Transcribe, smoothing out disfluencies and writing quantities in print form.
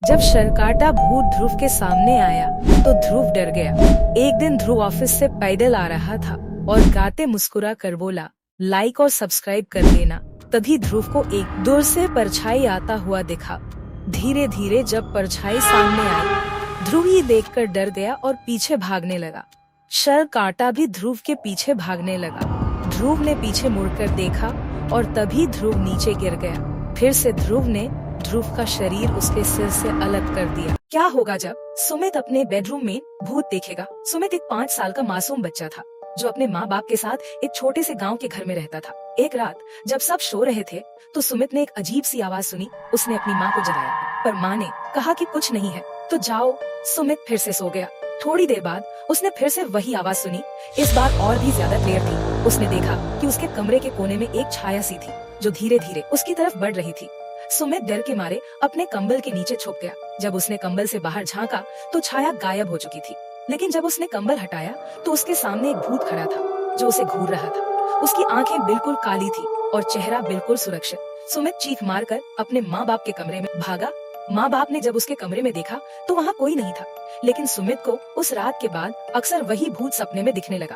जब शरकाटा भूत ध्रुव के सामने आया तो ध्रुव डर गया। एक दिन ध्रुव ऑफिस से पैदल आ रहा था और गाते मुस्कुरा कर बोला, लाइक और सब्सक्राइब कर देना। तभी ध्रुव को एक दूर से परछाई आता हुआ दिखा। धीरे धीरे जब परछाई सामने आई, ध्रुव ये देखकर डर गया और पीछे भागने लगा। शरकाटा भी ध्रुव के पीछे भागने लगा। ध्रुव ने पीछे मुड़कर देखा और तभी ध्रुव नीचे गिर गया। फिर से ध्रुव ने ध्रुव का शरीर उसके सिर से अलग कर दिया। क्या होगा जब सुमित अपने बेडरूम में भूत देखेगा? सुमित एक 5 साल का मासूम बच्चा था जो अपने माँ बाप के साथ एक छोटे से गांव के घर में रहता था। एक रात जब सब सो रहे थे तो सुमित ने एक अजीब सी आवाज सुनी। उसने अपनी माँ को जगाया, पर माँ ने कहा कि कुछ नहीं है तो जाओ। सुमित फिर से सो गया। थोड़ी देर बाद उसने फिर से वही आवाज सुनी, इस बार और भी ज्यादा क्लियर थी। उसने देखा कि उसके कमरे के कोने में एक छाया सी थी जो धीरे धीरे उसकी तरफ बढ़ रही थी। सुमित डर के मारे अपने कंबल के नीचे छुप गया। जब उसने कंबल से बाहर झांका तो छाया गायब हो चुकी थी। लेकिन जब उसने कंबल हटाया तो उसके सामने एक भूत खड़ा था जो उसे घूर रहा था। उसकी आंखें बिल्कुल काली थी और चेहरा बिल्कुल सुरक्षित। सुमित चीख मारकर अपने माँ बाप के कमरे में भागा। माँ बाप ने जब उसके कमरे में देखा तो वहाँ कोई नहीं था, लेकिन सुमित को उस रात के बाद अक्सर वही भूत सपने में दिखने लगा।